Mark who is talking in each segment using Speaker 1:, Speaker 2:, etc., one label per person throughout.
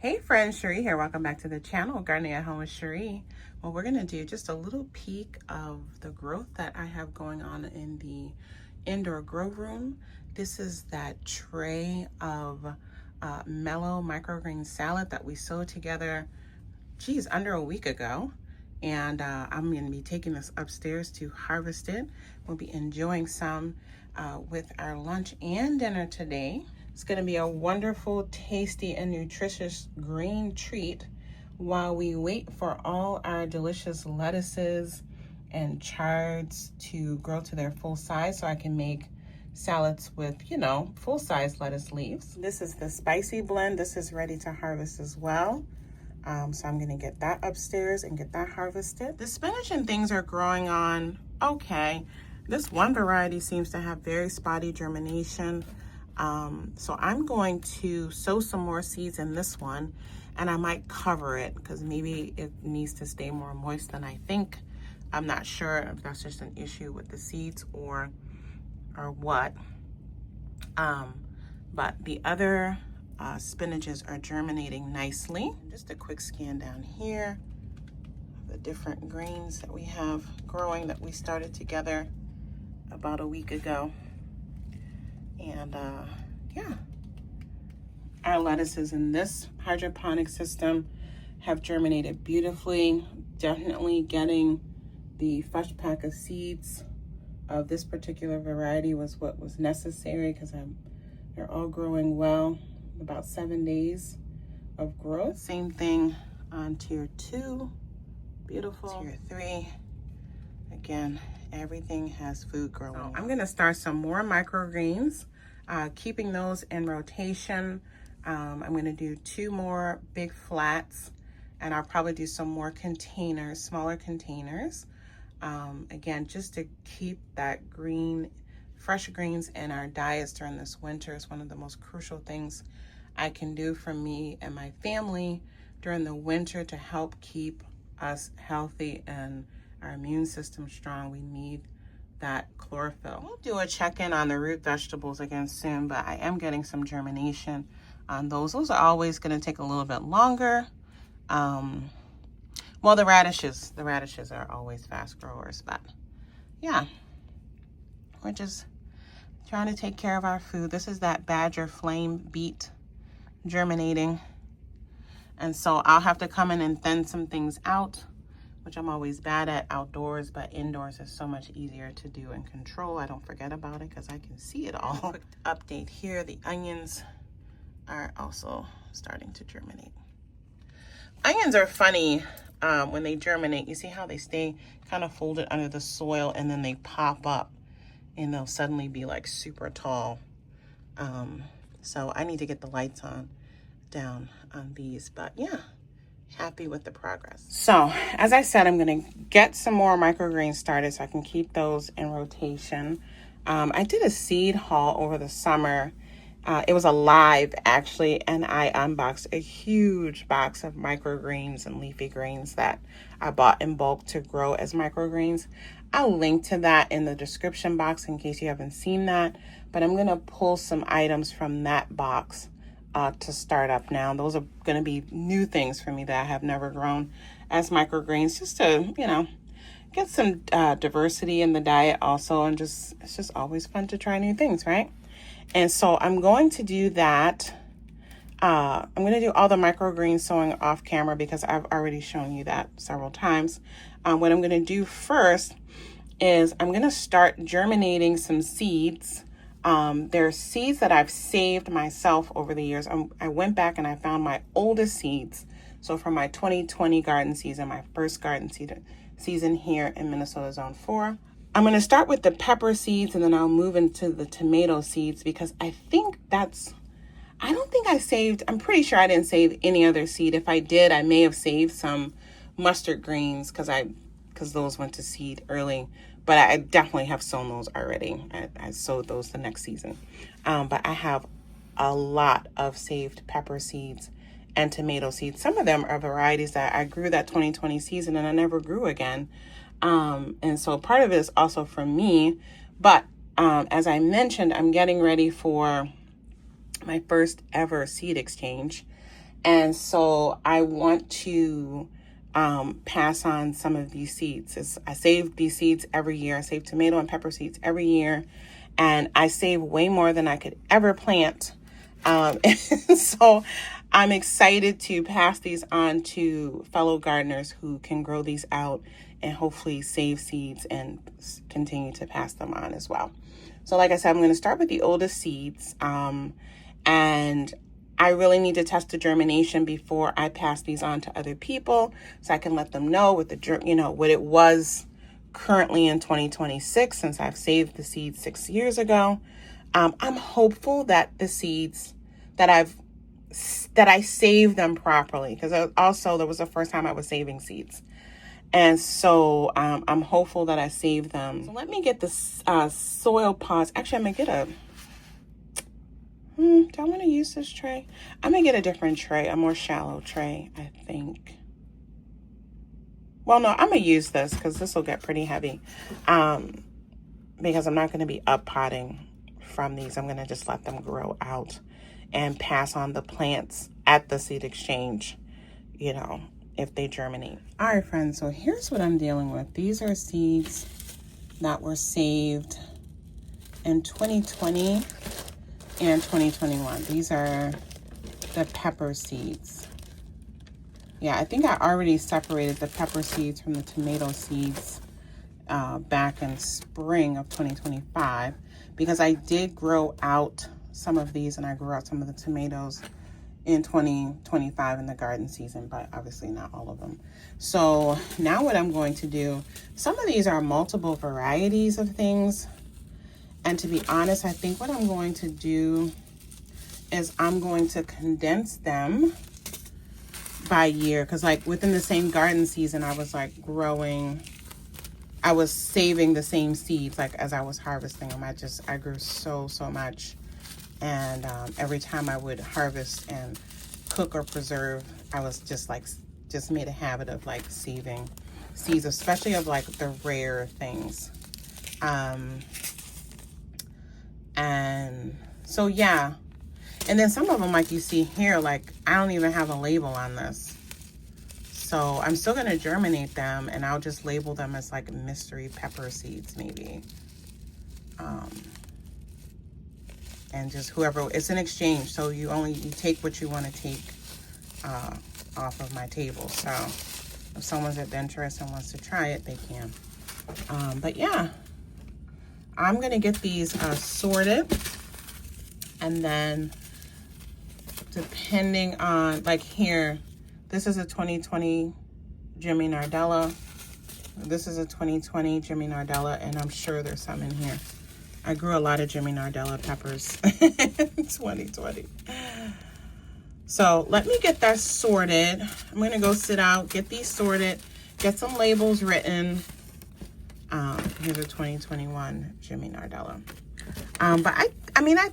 Speaker 1: Hey friends, Cherie here. Welcome back to the channel, Gardening at Home with Cherie. Well, we're gonna do just a little peek of the growth that I have going on in the indoor grow room. This is that tray of mellow microgreen salad that we sowed together, under a week ago. And I'm gonna be taking this upstairs to harvest it. We'll be enjoying some with our lunch and dinner today. It's going to be a wonderful, tasty, and nutritious green treat while we wait for all our delicious lettuces and chards to grow to their full size so I can make salads with, full-size lettuce leaves. This is the spicy blend. This is ready to harvest as well. So I'm going to get that upstairs and get that harvested. The spinach and things are growing on okay. This one variety seems to have very spotty germination. So I'm going to sow some more seeds in this one, and I might cover it because maybe it needs to stay more moist than I think. I'm not sure if that's just an issue with the seeds or what. But the other spinaches are germinating nicely. Just a quick scan down here of the different greens that we have growing that we started together about a week ago. And yeah, our lettuces in this hydroponic system have germinated beautifully. Definitely getting the fresh pack of seeds of this particular variety was what was necessary because they're all growing well. About 7 days of growth. Same thing on tier 2. Beautiful. Tier 3. Again, everything has food growing. So I'm gonna start some more microgreens, keeping those in rotation. I'm gonna do 2 more big flats, and I'll probably do some more containers, smaller containers. Again, just to keep that fresh greens in our diets during this winter is one of the most crucial things I can do for me and my family during the winter to help keep us healthy and our immune system strong. We need that chlorophyll. We'll do a check-in on the root vegetables again soon, but I am getting some germination on those. Those are always going to take a little bit longer. Well, the radishes are always fast growers, but yeah, we're just trying to take care of our food. This is that Badger flame beet germinating. And so I'll have to come in and thin some things out, which I'm always bad at outdoors, but indoors is so much easier to do and control. I don't forget about it because I can see it all. Quick update here, the onions are also starting to germinate. Onions are funny when they germinate. You see how they stay kind of folded under the soil and then they pop up and they'll suddenly be like super tall. So I need to get the lights down on these, but yeah. Happy with the progress. So as I said, I'm going to get some more microgreens started so I can keep those in rotation. I did a seed haul over the summer. It was a live actually, and I unboxed a huge box of microgreens and leafy greens that I bought in bulk to grow as microgreens. I'll link to that in the description box in case you haven't seen that, but I'm going to pull some items from that box to start up now. Those are going to be new things for me that I have never grown as microgreens, just to, get some diversity in the diet also. And it's just always fun to try new things, right? And so I'm going to do that. I'm going to do all the microgreens sowing off camera because I've already shown you that several times. What I'm going to do first is I'm going to start germinating some seeds. There are seeds that I've saved myself over the years. I went back and I found my oldest seeds. So from my 2020 garden season, my first garden season here in Minnesota Zone 4. I'm going to start with the pepper seeds and then I'll move into the tomato seeds because I'm pretty sure I didn't save any other seed. If I did, I may have saved some mustard greens because those went to seed early. But I definitely have sown those already. I sowed those the next season. But I have a lot of saved pepper seeds and tomato seeds. Some of them are varieties that I grew that 2020 season and I never grew again. And so part of it is also from me. But as I mentioned, I'm getting ready for my first ever seed exchange. And so I want to pass on some of these seeds. I save these seeds every year. I save tomato and pepper seeds every year. And I save way more than I could ever plant. And so I'm excited to pass these on to fellow gardeners who can grow these out and hopefully save seeds and continue to pass them on as well. So like I said, I'm going to start with the oldest seeds. And I really need to test the germination before I pass these on to other people, so I can let them know what what it was currently in 2026, since I've saved the seeds 6 years ago. I'm hopeful that the seeds that I saved them properly, because also there was the first time I was saving seeds. And so I'm hopeful that I saved them. So let me get the soil pods. Actually, I'm going to get do I want to use this tray? I'm going to get a different tray, a more shallow tray, I think. Well, no, I'm going to use this because this will get pretty heavy. Because I'm not going to be up potting from these. I'm going to just let them grow out and pass on the plants at the seed exchange, if they germinate. All right, friends, so here's what I'm dealing with. These are seeds that were saved in 2020 and 2021. These are the pepper seeds. Yeah, I think I already separated the pepper seeds from the tomato seeds back in spring of 2025, because I did grow out some of these, and I grew out some of the tomatoes in 2025 in the garden season, but obviously not all of them. So now what I'm going to do, some of these are multiple varieties of things. And to be honest, I think what I'm going to do is I'm going to condense them by year. Because like within the same garden season, I was like I was saving the same seeds like as I was harvesting them. I grew so much. And every time I would harvest and cook or preserve, I was just made a habit of like saving seeds, especially of like the rare things. And so, yeah. And then some of them, like you see here, like I don't even have a label on this. So I'm still going to germinate them, and I'll just label them as like mystery pepper seeds maybe. And just whoever, it's an exchange. So you take what you want to take off of my table. So if someone's adventurous and wants to try it, they can. But yeah. I'm going to get these sorted, and then depending on, like here, this is a 2020 Jimmy Nardella. This is a 2020 Jimmy Nardella, and I'm sure there's some in here. I grew a lot of Jimmy Nardella peppers in 2020. So let me get that sorted. I'm going to go sit out, get these sorted, get some labels written. Here's a 2021 Jimmy Nardella. But I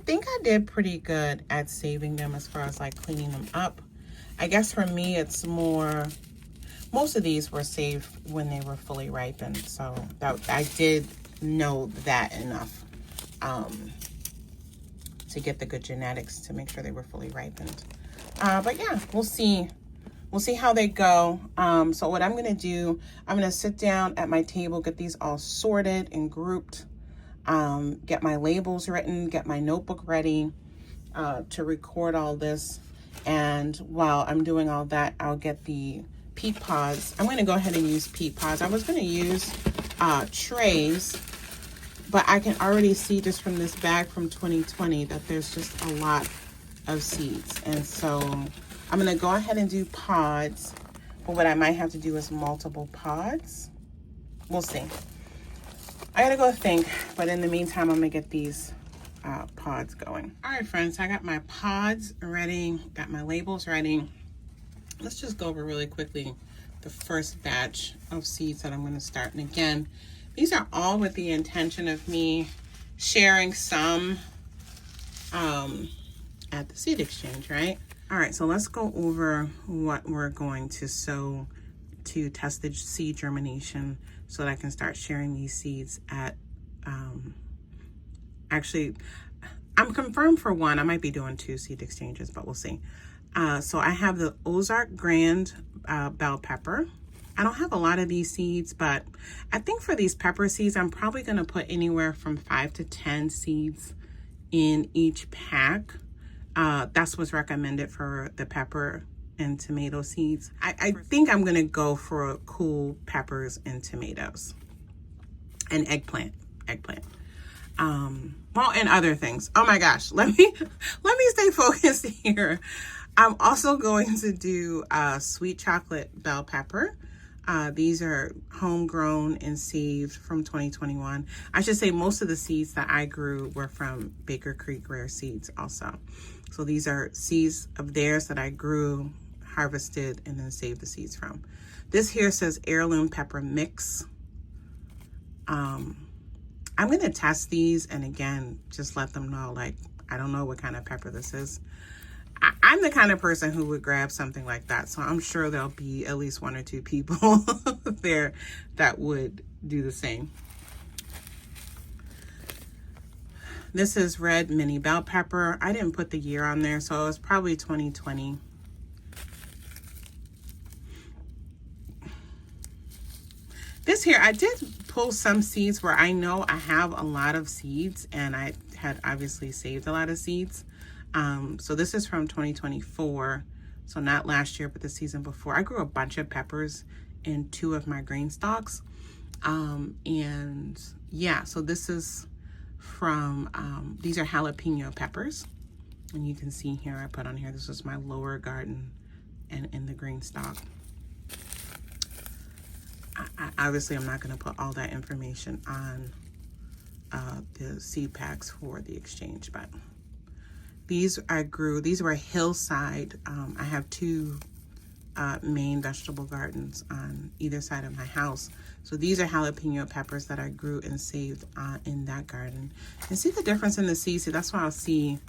Speaker 1: think I did pretty good at saving them as far as like cleaning them up. I guess for me, it's more, most of these were saved when they were fully ripened. So that I did know that enough to get the good genetics to make sure they were fully ripened. But yeah, we'll see. We'll see how they go. So what I'm going to do, I'm going to sit down at my table, get these all sorted and grouped, get my labels written, get my notebook ready to record all this. And while I'm doing all that, I'll get the peat pods. I'm going to go ahead and use peat pods. I was going to use trays, but I can already see just from this bag from 2020 that there's just a lot of seeds. And so I'm going to go ahead and do pods, but what I might have to do is multiple pods. We'll see. I got to go think, but in the meantime, I'm going to get these pods going. All right, friends, I got my pods ready, got my labels ready. Let's just go over really quickly the first batch of seeds that I'm going to start. And again, these are all with the intention of me sharing some at the seed exchange, right? All right, so let's go over what we're going to sow to test the seed germination so that I can start sharing these seeds at, actually, I'm confirmed for one. I might be doing 2 seed exchanges, but we'll see. So I have the Ozark Grand bell pepper. I don't have a lot of these seeds, but I think for these pepper seeds, I'm probably going to put anywhere from 5 to 10 seeds in each pack. That's what's recommended for the pepper and tomato seeds. I think I'm going to go for cool peppers and tomatoes and eggplant. Well, and other things. Oh my gosh, let me stay focused here. I'm also going to do sweet chocolate bell pepper. These are homegrown and saved from 2021. I should say most of the seeds that I grew were from Baker Creek Rare Seeds also. So these are seeds of theirs that I grew, harvested, and then saved the seeds from. This here says heirloom pepper mix. I'm going to test these and again, just let them know, like, I don't know what kind of pepper this is. I'm the kind of person who would grab something like that. So I'm sure there'll be at least 1 or 2 people there that would do the same. This is red mini bell pepper. I didn't put the year on there, so it was probably 2020. This here, I did pull some seeds where I know I have a lot of seeds and I had obviously saved a lot of seeds. So this is from 2024. So not last year, but the season before. I grew a bunch of peppers in 2 of my green stalks. And yeah, so this is from, these are jalapeno peppers. And you can see here, I put on here, this is my lower garden and in the green stalk. Obviously, I'm not going to put all that information on the seed packs for the exchange, but these I grew. These were hillside. I have 2 main vegetable gardens on either side of my house. So these are jalapeno peppers that I grew and saved in that garden. And see the difference in the seeds? See, that's why I'll see.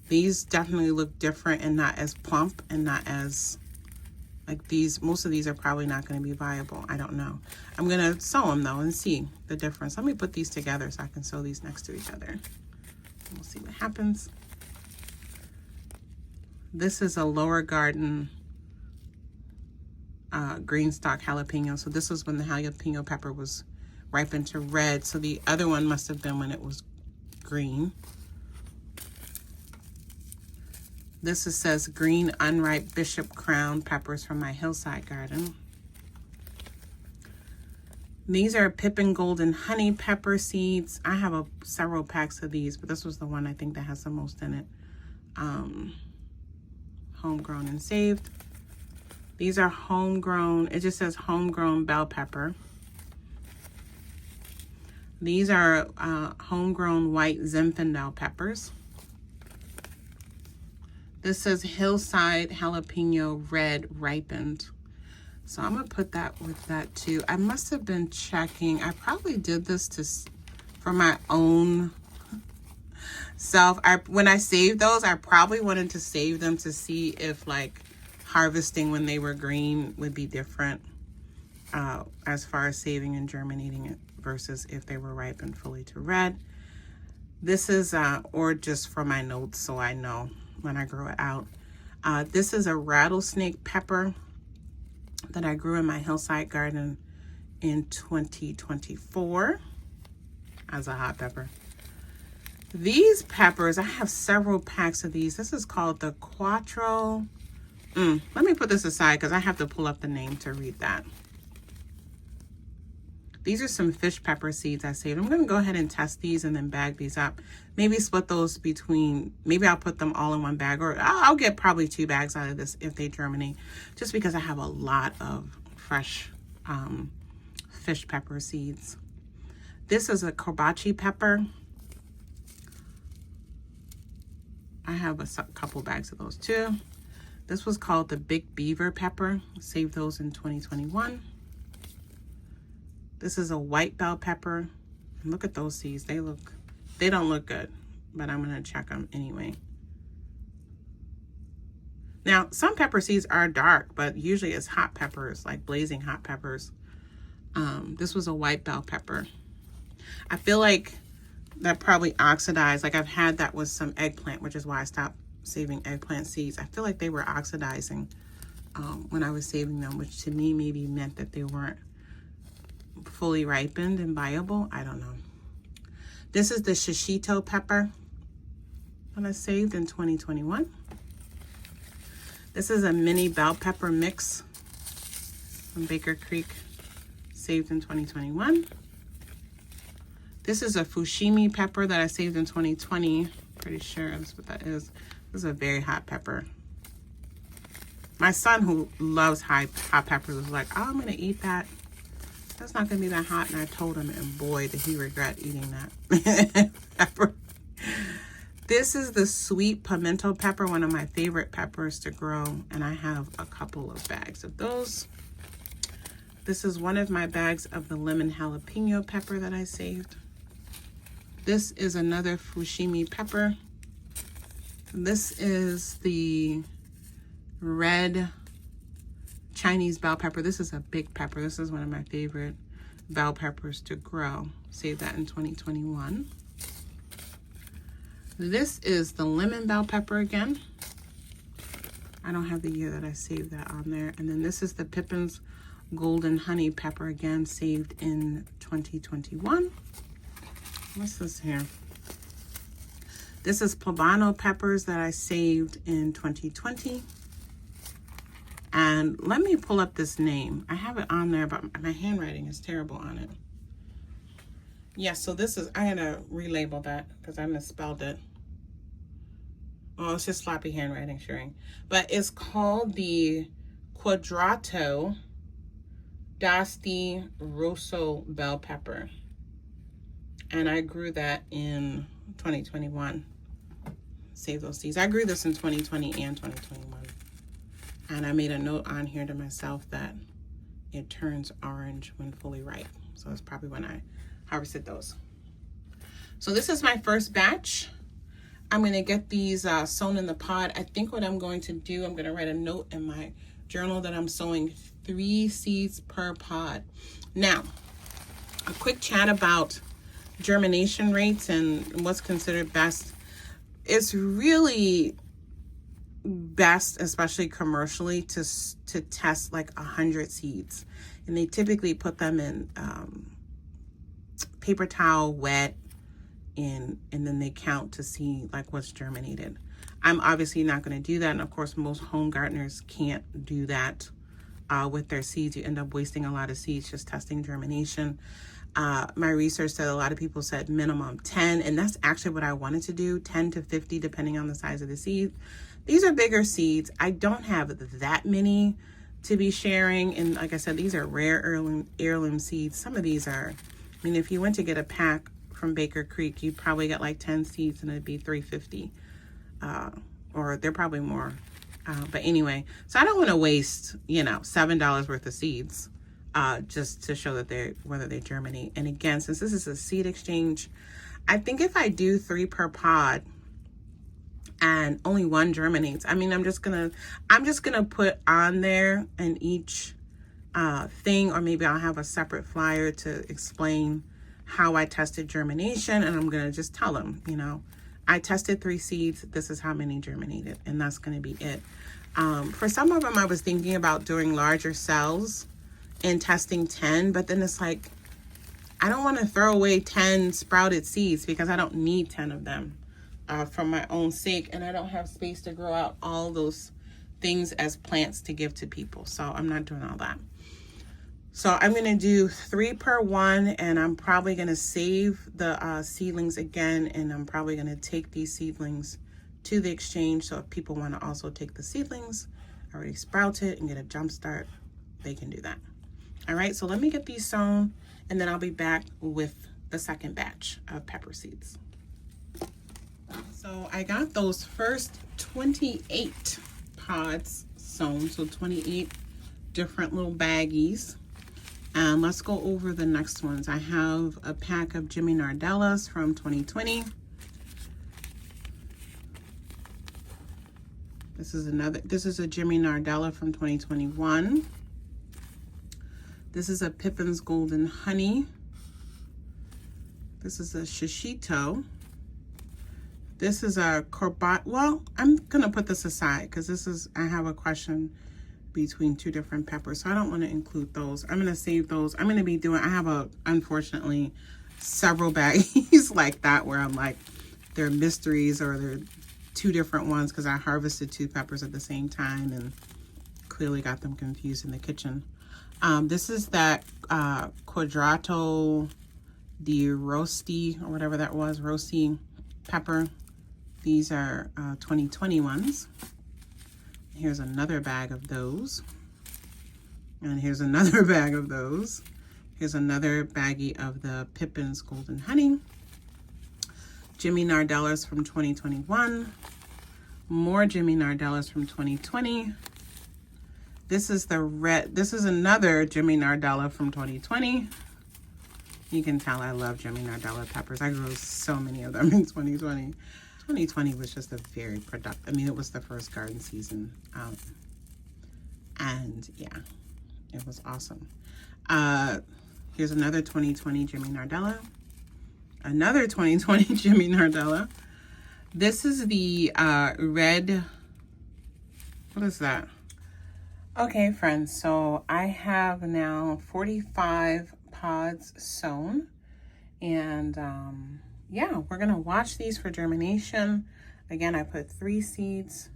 Speaker 1: These definitely look different and not as plump and not as... like these, most of these are probably not going to be viable. I don't know. I'm going to sow them though and see the difference. Let me put these together so I can sow these next to each other. We'll see what happens. This is a lower garden green stalk jalapeno. So this was when the jalapeno pepper was ripened to red. So the other one must have been when it was green. This says green unripe Bishop Crown peppers from my hillside garden. These are Pippin Golden Honey pepper seeds. I have several packs of these, but this was the one I think that has the most in it. Homegrown and saved. These are homegrown. It just says homegrown bell pepper. These are homegrown white Zinfandel peppers. This says hillside jalapeno red ripened. So I'm gonna put that with that too. I must have been checking. I probably did this for my own self. When I saved those, I probably wanted to save them to see if like harvesting when they were green would be different as far as saving and germinating it versus if they were ripened fully to red. This is, or just for my notes so I know when I grow it out. This is a rattlesnake pepper that I grew in my hillside garden in 2024 as a hot pepper. These peppers, I have several packs of these. This is called the Quattro. Let me put this aside because I have to pull up the name to read that. These are some fish pepper seeds I saved. I'm going to go ahead and test these and then bag these up. Maybe split those between, maybe I'll put them all in one bag, or I'll get probably 2 bags out of this if they germinate, just because I have a lot of fresh fish pepper seeds. This is a kobachi pepper. I have a couple bags of those too. This was called the Big Beaver pepper. Saved those in 2021. This is a white bell pepper. And look at those seeds. They don't look good, but I'm gonna check them anyway. Now, some pepper seeds are dark, but usually it's hot peppers, like blazing hot peppers. This was a white bell pepper. I feel like that probably oxidized. Like I've had that with some eggplant, which is why I stopped saving eggplant seeds. I feel like they were oxidizing when I was saving them, which to me maybe meant that they weren't fully ripened and viable. I don't know. This is the shishito pepper that I saved in 2021. This is a mini bell pepper mix from Baker Creek, saved in 2021. This is a fushimi pepper that I saved in 2020. Pretty sure that's what that is. This is a very hot pepper. My son, who loves hot peppers, was like, oh, I'm gonna eat that. That's not gonna be that hot. And I told him, and boy, did he regret eating that pepper. This is the sweet pimento pepper, one of my favorite peppers to grow. And I have a couple of bags of those. This is one of my bags of the lemon jalapeno pepper that I saved. This is another fushimi pepper. This is the red Chinese bell pepper. This is a big pepper. This is one of my favorite bell peppers to grow. Saved that in 2021. This is the lemon bell pepper again. I don't have the year that I saved that on there. And then this is the Pippin's golden honey pepper, again saved in 2021. What's this here? This is poblano peppers that I saved in 2020. And let me pull up this name. I have it on there, but my handwriting is terrible on it. Yeah, so this is, I had to relabel that because I misspelled it. Oh, it's just sloppy handwriting, sharing. But it's called the Quadrato d'Asti Rosso bell pepper. And I grew that in 2021. Save those seeds. I grew this in 2020 and 2021. And I made a note on here to myself that it turns orange when fully ripe. So that's probably when I harvested those. So this is my first batch. I'm gonna get these sown in the pod. I think what I'm going to do, I'm gonna write a note in my journal that I'm sowing 3 seeds per pod. Now, a quick chat about germination rates and what's considered best. It's really best, especially commercially, to test like 100 seeds, and they typically put them in paper towel wet, and then they count to see like what's germinated. I'm obviously not going to do that, and of course most home gardeners can't do that with their seeds. You end up wasting a lot of seeds just testing germination. My research said a lot of people said minimum 10, and that's actually what I wanted to do, 10 to 50 depending on the size of the seed. These are bigger seeds. I don't have that many to be sharing, and like I said, these are rare heirloom seeds. Some of these are, I mean, if you went to get a pack from Baker Creek, you'd probably get like 10 seeds and it'd be $3.50, or they're probably more. But anyway, so I don't want to waste, you know, $7 worth of seeds just to show that whether they germinate. And again, since this is a seed exchange, I think if I do 3 per pod and only 1 germinates, I mean, I'm just gonna put on there in each thing, or maybe I'll have a separate flyer to explain how I tested germination, and I'm gonna just tell them, you know, I tested 3 seeds, this is how many germinated, and that's gonna be it. For some of them, I was thinking about doing larger cells and testing 10, but then it's like, I don't want to throw away 10 sprouted seeds because I don't need 10 of them for my own sake, and I don't have space to grow out all those things as plants to give to people, so I'm not doing all that. So I'm going to do 3 per one, and I'm probably going to save the seedlings again, and I'm probably going to take these seedlings to the exchange. So if people want to also take the seedlings, already sprouted, and get a jump start, they can do that. All right, so let me get these sown, and then I'll be back with the second batch of pepper seeds. So I got those first 28 pods sown, so 28 different little baggies. And let's go over the next ones. I have a pack of Jimmy Nardellas from 2020. This is a Jimmy Nardella from 2021. This is a Pippin's Golden Honey. This is a shishito. This is a corbata. Well, I'm gonna put this aside because I have a question between two different peppers, so I don't want to include those. I'm gonna save those. I have unfortunately several baggies like that where I'm like, they're mysteries or they're two different ones because I harvested two peppers at the same time and clearly got them confused in the kitchen. This is that Quadrato di Rosti or whatever that was, rosti pepper. These are 2020 ones. Here's another bag of those. And here's another bag of those. Here's another baggie of the Pippin's Golden Honey. Jimmy Nardellas from 2021. More Jimmy Nardellas from 2020. This is another Jimmy Nardella from 2020. You can tell I love Jimmy Nardella peppers. I grew so many of them in 2020. 2020 was just a very productive, I mean, it was the first garden season. And yeah, it was awesome. Here's another 2020 Jimmy Nardella. Another 2020 Jimmy Nardella. This is the red, what is that? Okay, friends, so I have now 45 pods sown. And yeah, we're gonna watch these for germination. Again, I put 3 seeds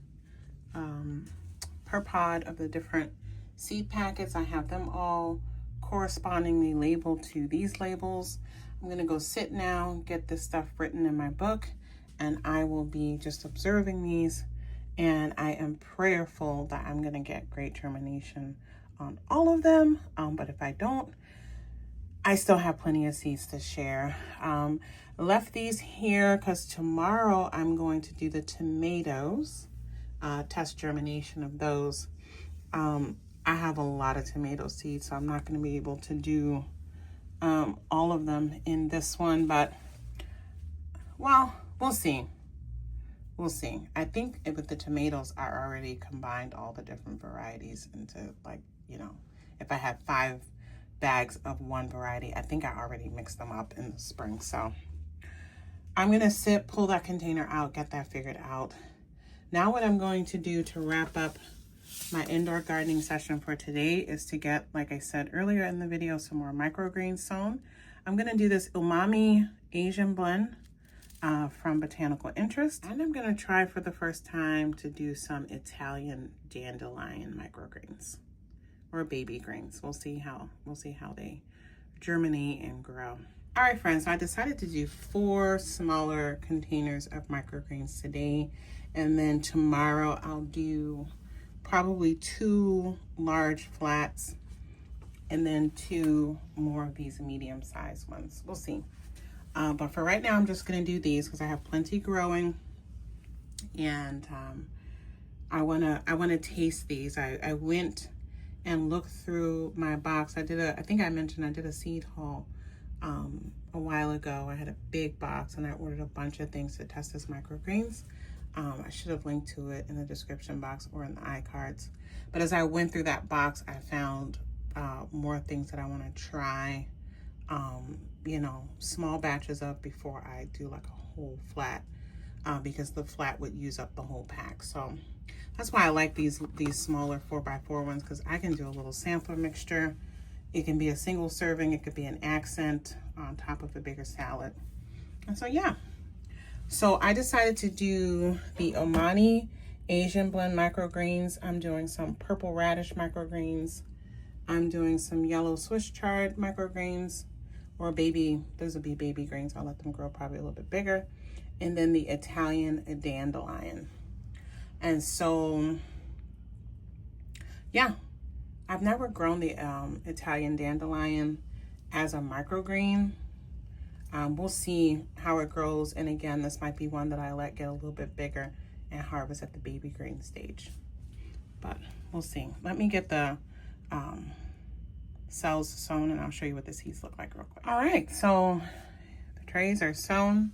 Speaker 1: per pod of the different seed packets. I have them all correspondingly labeled to these labels. I'm gonna go sit now, get this stuff written in my book, and I will be just observing these. And I am prayerful that I'm gonna get great germination on all of them. But if I don't, I still have plenty of seeds to share. Left these here because tomorrow I'm going to do the tomatoes, test germination of those. I have a lot of tomato seeds, so I'm not going to be able to do all of them in this one, but well, we'll see. We'll see. I think with the tomatoes, I already combined all the different varieties into, like, you know, if I had 5 bags of one variety, I think I already mixed them up in the spring. So I'm gonna sit, pull that container out, get that figured out. Now what I'm going to do to wrap up my indoor gardening session for today is to get, like I said earlier in the video, some more microgreens sown. I'm gonna do this umami Asian blend from Botanical Interest, and I'm gonna try for the first time to do some Italian dandelion microgreens or baby greens. We'll see how they germinate and grow. All right, friends, so I decided to do 4 smaller containers of microgreens today, and then tomorrow I'll do probably 2 large flats and then 2 more of these medium-sized ones. We'll see. But for right now, I'm just gonna do these because I have plenty growing, and I wanna taste these. I went and looked through my box. I think I mentioned I did a seed haul a while ago. I had a big box and I ordered a bunch of things to test as microgreens. I should have linked to it in the description box or in the iCards. But as I went through that box, I found more things that I want to try, you know, small batches of before I do like a whole flat, because the flat would use up the whole pack. So that's why I like these smaller 4x4 ones, because I can do a little sampler mixture. It can be a single serving, it could be an accent on top of a bigger salad. And so yeah, so I decided to do the Omani Asian blend microgreens. I'm doing some purple radish microgreens. I'm doing some yellow Swiss chard microgreens, or those would be baby greens. I'll let them grow probably a little bit bigger. And then the Italian dandelion. And so, yeah, I've never grown the Italian dandelion as a microgreen. We'll see how it grows. And again, this might be one that I let get a little bit bigger and harvest at the baby green stage. But we'll see. Let me get the cells sown and I'll show you what the seeds look like real quick. All right, so the trays are sown.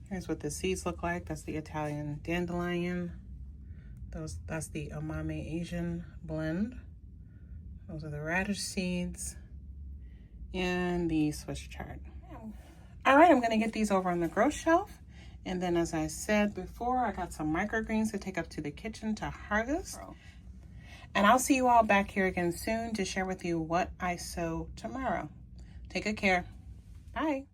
Speaker 1: Here's what the seeds look like. That's the Italian dandelion. That's the Omami Asian blend. Those are the radish seeds and the Swiss chard. All right, I'm gonna get these over on the grow shelf. And then as I said before, I got some microgreens to take up to the kitchen to harvest. And I'll see you all back here again soon to share with you what I sow tomorrow. Take good care. Bye.